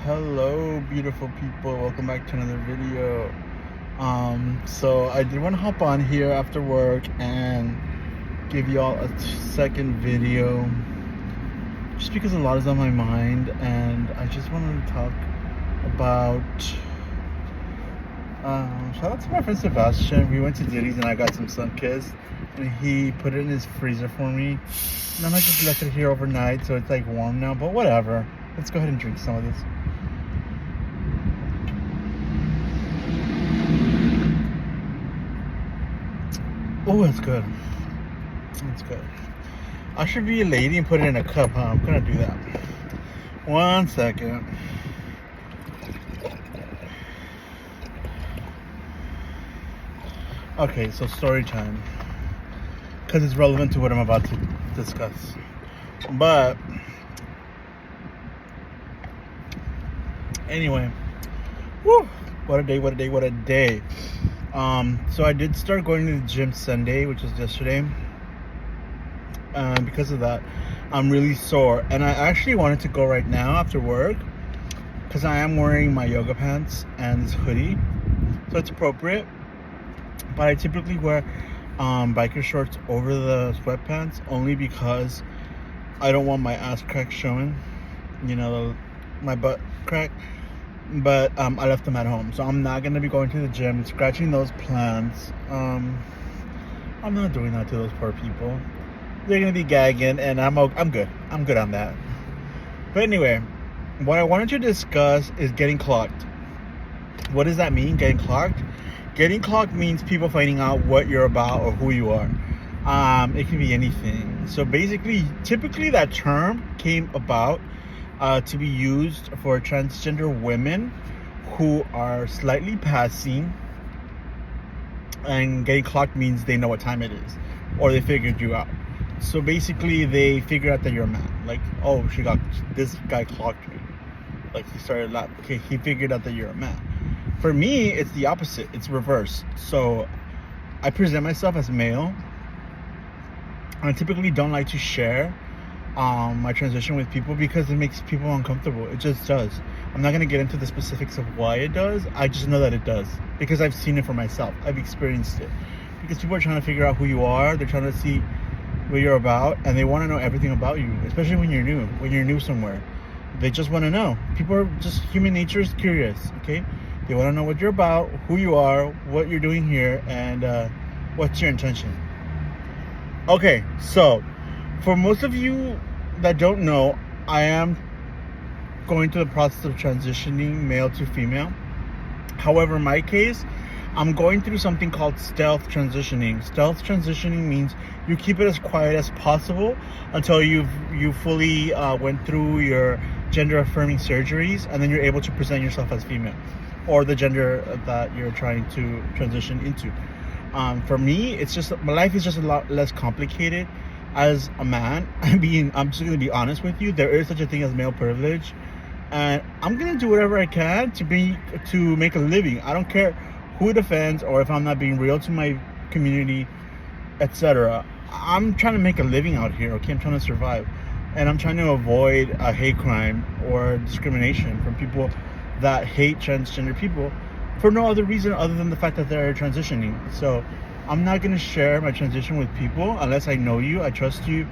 Hello, beautiful people. Welcome back to another video. So I did want to hop on here after work and give y'all a second video just because a lot is on my mind, and I just wanted to talk about shout out to my friend Sebastian. We went to Diddy's and I got some Sunkist and he put it in his freezer for me, and then I just left it here overnight, so it's like warm now, but whatever. Let's go ahead and drink some of this. Oh, it's good. It's good. I should be a lady and put it in a cup, huh? I'm gonna do that. 1 second. Okay, so story time. Because it's relevant to what I'm about to discuss. But, anyway. Woo! What a day, what a day, what a day. So I did start going to the gym Sunday, which was yesterday. Because of that, I'm really sore, and I actually wanted to go right now after work because I am wearing my yoga pants and this hoodie, so it's appropriate. But I typically wear biker shorts over the sweatpants only because I don't want my ass crack showing, my butt crack. But I left them at home, so I'm not gonna be going to the gym, scratching those plants. I'm not doing that to those poor people. They're gonna be gagging, and I'm good. I'm good on that. But anyway, what I wanted to discuss is getting clocked. What does that mean, getting clocked? Getting clocked means people finding out what you're about or who you are. It can be anything. So basically, typically that term came about to be used for transgender women who are slightly passing, and getting clocked means they know what time it is, or they figured you out. So basically, they figure out that you're a man. Like, oh, this guy clocked me. Like, he started laughing. Okay, he figured out that you're a man. For me, it's the opposite. It's reverse. So I present myself as male. I typically don't like to share my transition with people because it makes people uncomfortable. It just does. I'm not going to get into the specifics of why it does. I just know that it does because I've seen it for myself. I've experienced it. Because people are trying to figure out who you are. They're trying to see what you're about, and they want to know everything about you, especially when you're new somewhere. They just want to know. People are just, human nature is curious. Okay, they want to know what you're about, who you are, what you're doing here, and what's your intention. Okay, so for most of you that don't know, I am going through the process of transitioning male to female. However, in my case, I'm going through something called stealth transitioning. Stealth transitioning means you keep it as quiet as possible until you fully went through your gender affirming surgeries, and then you're able to present yourself as female or the gender that you're trying to transition into. For me, it's just, my life is just a lot less complicated as a man. I'm just going to be honest with you. There is such a thing as male privilege, and I'm going to do whatever I can to make a living. I don't care who it offends or if I'm not being real to my community, etc. I'm trying to make a living out here, okay? I'm trying to survive. And I'm trying to avoid a hate crime or discrimination from people that hate transgender people for no other reason other than the fact that they're transitioning. So I'm not going to share my transition with people unless I know you, I trust you,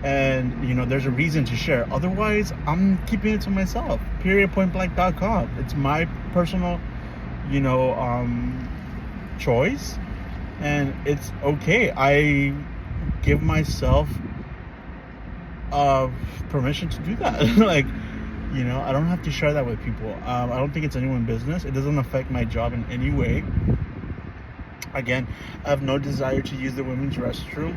and there's a reason to share. Otherwise, I'm keeping it to myself. Period.pointblank.com. It's my personal choice, and it's okay. I give myself permission to do that. Like, I don't have to share that with people. I don't think it's anyone's business. It doesn't affect my job in any way. Again, I have no desire to use the women's restroom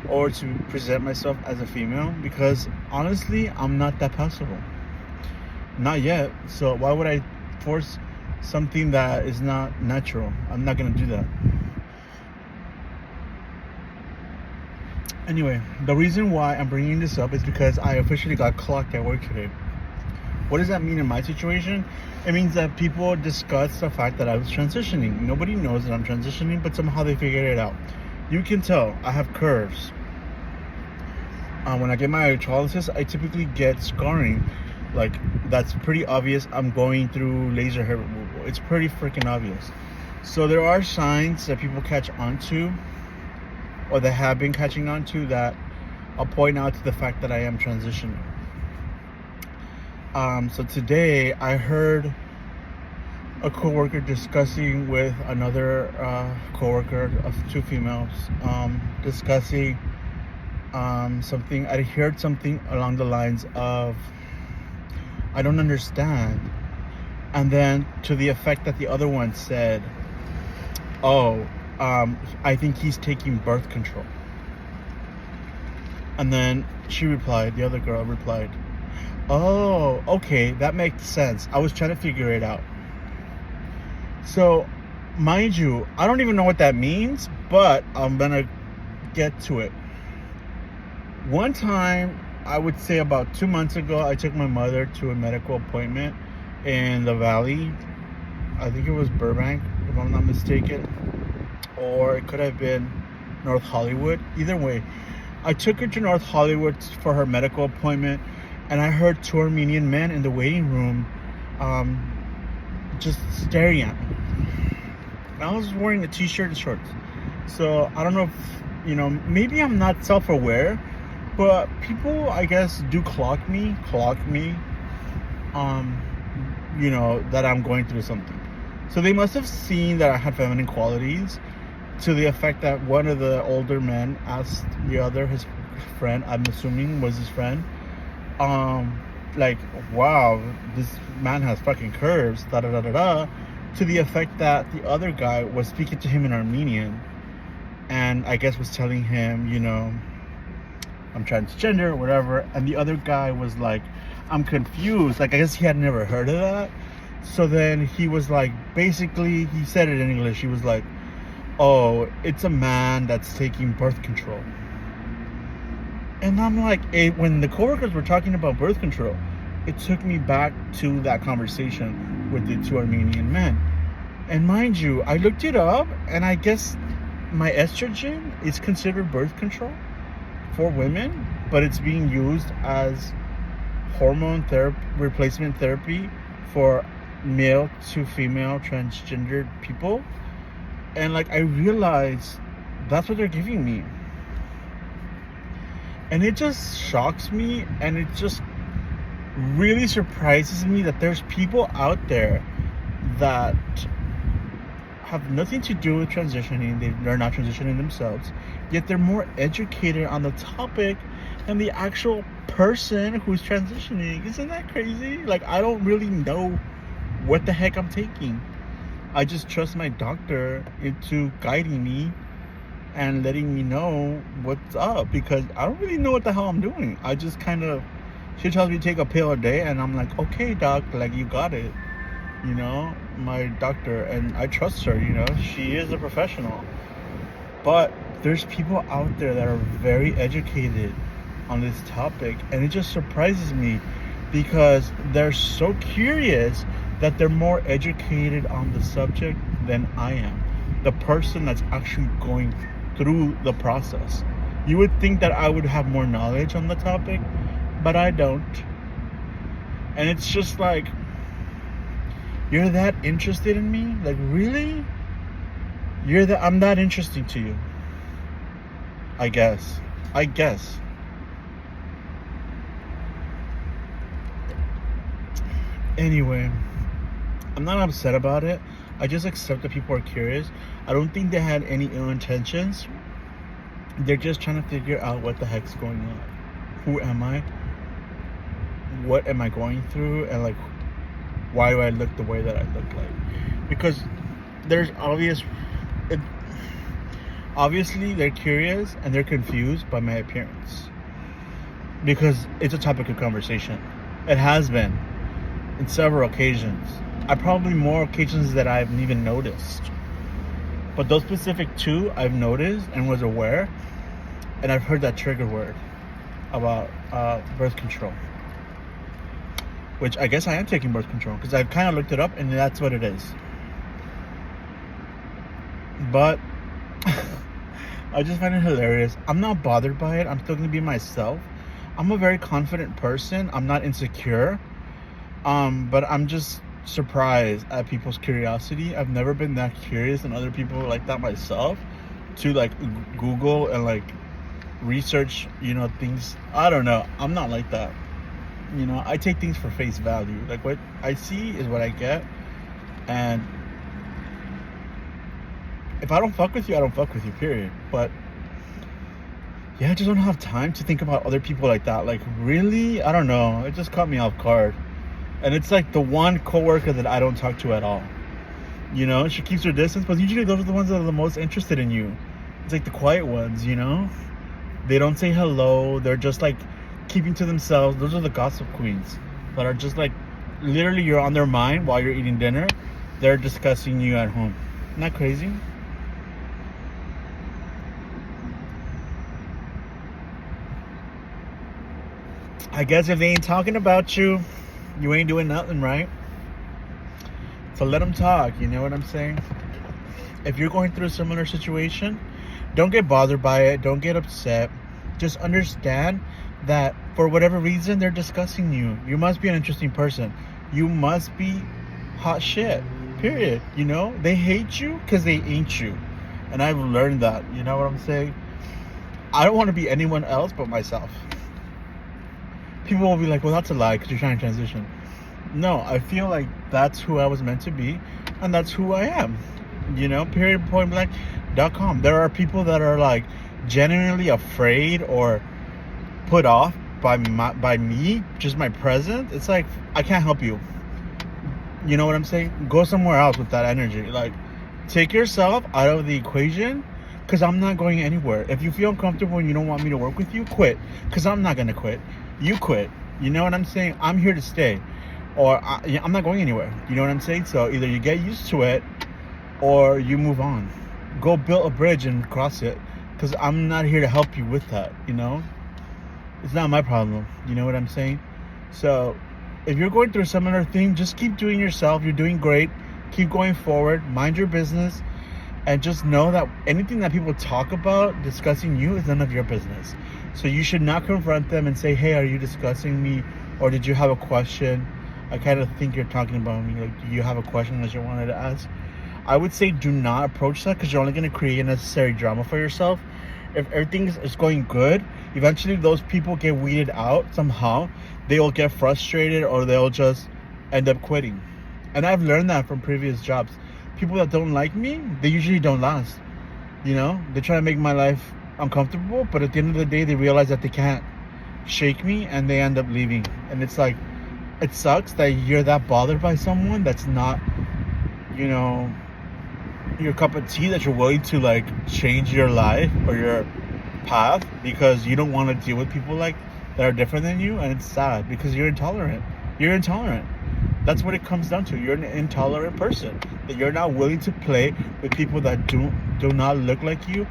or to present myself as a female because honestly, I'm not that possible. Not yet. So why would I force something that is not natural? I'm not going to do that. Anyway, the reason why I'm bringing this up is because I officially got clocked at work today. What does that mean in my situation? It means that people discuss the fact that I was transitioning. Nobody knows that I'm transitioning, but somehow they figured it out. You can tell I have curves. When I get my electrolysis, I typically get scarring Like, that's pretty obvious. I'm going through laser hair removal. It's pretty freaking obvious. So there are signs that people catch onto, or that have been catching onto, that I'll point out to the fact that I am transitioning. So today I heard a coworker discussing with another coworker of two females, discussing something. I heard something along the lines of, I don't understand. And then to the effect that the other one said, oh, I think he's taking birth control. And then she replied, the other girl replied, oh, okay, that makes sense. I was trying to figure it out. So, mind you, I don't even know what that means, but I'm gonna get to it. One time, I would say about 2 months ago, I took my mother to a medical appointment in the Valley. I think it was Burbank, if I'm not mistaken, or it could have been North Hollywood. Either way, I took her to North Hollywood for her medical appointment, and I heard two Armenian men in the waiting room just staring at me. I was wearing a t-shirt and shorts. So I don't know if, maybe I'm not self-aware, but people, I guess, do clock me, that I'm going through something. So they must have seen that I had feminine qualities, to the effect that one of the older men asked the other, his friend, I'm assuming was his friend, like, wow, this man has fucking curves, da da da da da, to the effect that the other guy was speaking to him in Armenian, and I guess was telling him, I'm transgender or whatever, and the other guy was like, I'm confused. Like, I guess he had never heard of that. So then he was like, basically, he said it in English. He was like, oh, it's a man that's taking birth control. And I'm like, when the coworkers were talking about birth control, it took me back to that conversation with the two Armenian men. And mind you, I looked it up, and I guess my estrogen is considered birth control for women, but it's being used as hormone therapy, replacement therapy for male to female transgendered people. And like, I realized that's what they're giving me. And it just shocks me, and it just really surprises me that there's people out there that have nothing to do with transitioning. They're not transitioning themselves, yet they're more educated on the topic than the actual person who's transitioning. Isn't that crazy? Like, I don't really know what the heck I'm taking. I just trust my doctor into guiding me and letting me know what's up, because I don't really know what the hell I'm doing. I just she tells me to take a pill a day, and I'm like, okay, doc, like, you got it. My doctor, and I trust her, she is a professional. But there's people out there that are very educated on this topic, and it just surprises me, because they're so curious that they're more educated on the subject than I am, the person that's actually going through the process. You would think that I would have more knowledge on the topic, but I don't. And it's just like, you're that interested in me? Like, really? I'm that interesting to you? I guess. Anyway, I'm not upset about it. I just accept that people are curious. I don't think they had any ill intentions. They're just trying to figure out what the heck's going on. Who am I? What am I going through? And like, why do I look the way that I look like? Because there's obviously they're curious and they're confused by my appearance, because it's a topic of conversation. It has been in several occasions. Probably more occasions that I've even noticed. But those specific two, I've noticed and was aware, and I've heard that trigger word about birth control. Which I guess I am taking birth control, because I've kind of looked it up, and that's what it is. But I just find it hilarious. I'm not bothered by it. I'm still going to be myself. I'm a very confident person. I'm not insecure. But I'm just surprised at people's curiosity. I've never been that curious in other people like that myself, to like Google and like research, things. I don't know. I'm not like that. I take things for face value. Like what I see is what I get. And if I don't fuck with you, I don't fuck with you, period. But yeah, I just don't have time to think about other people like that. Like, really? I don't know. It just caught me off guard. And it's like the one coworker that I don't talk to at all. She keeps her distance, but usually those are the ones that are the most interested in you. It's like the quiet ones, They don't say hello. They're just like keeping to themselves. Those are the gossip queens that are just like, literally you're on their mind while you're eating dinner. They're discussing you at home. Isn't that crazy? I guess if they ain't talking about you, you ain't doing nothing, right? So let them talk, you know what I'm saying? If you're going through a similar situation, don't get bothered by it. Don't get upset. Just understand that for whatever reason, they're discussing you. You must be an interesting person. You must be hot shit, period. They hate you because they ain't you. And I've learned that, you know what I'm saying? I don't want to be anyone else but myself. People will be like, well, that's a lie because you're trying to transition. No, I feel like that's who I was meant to be, and that's who I am. Period, point blank.com. There are people that are like genuinely afraid or put off by me, just my presence. It's like, I can't help you. You know what I'm saying? Go somewhere else with that energy. Like, take yourself out of the equation, because I'm not going anywhere. If you feel uncomfortable and you don't want me to work with you, quit, because I'm not going to quit. You quit. You know what I'm saying? I'm here to stay, or I'm not going anywhere. You know what I'm saying? So either you get used to it or you move on. Go build a bridge and cross it, because I'm not here to help you with that. It's not my problem. You know what I'm saying? So if you're going through a similar thing, just keep doing yourself. You're doing great. Keep going forward. Mind your business. And just know that anything that people talk about discussing you is none of your business. So you should not confront them and say, hey, are you discussing me? Or did you have a question? I kind of think you're talking about me. Like, do you have a question that you wanted to ask? I would say do not approach that, because you're only going to create unnecessary drama for yourself. If everything is going good, eventually those people get weeded out somehow. They will get frustrated, or they'll just end up quitting. And I've learned that from previous jobs. People that don't like me, they usually don't last. They try to make my life uncomfortable, but at the end of the day, they realize that they can't shake me, and they end up leaving. And it's like, it sucks that you're that bothered by someone that's not, your cup of tea, that you're willing to like change your life or your path because you don't want to deal with people like that are different than you. And it's sad because you're intolerant. That's what it comes down to. You're an intolerant person, that you're not willing to play with people that do not look like you,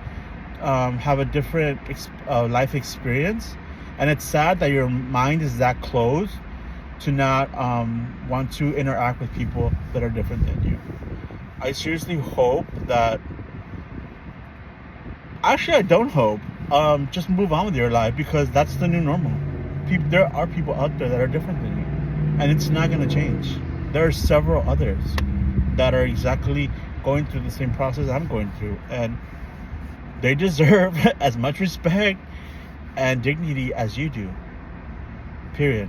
have a different life experience. And it's sad that your mind is that closed to not want to interact with people that are different than you. I seriously hope that... Actually, I don't hope. Just move on with your life, because that's the new normal. There are people out there that are different than you, and it's not going to change. There are several others that are exactly going through the same process I'm going through, and they deserve as much respect and dignity as you do. Period.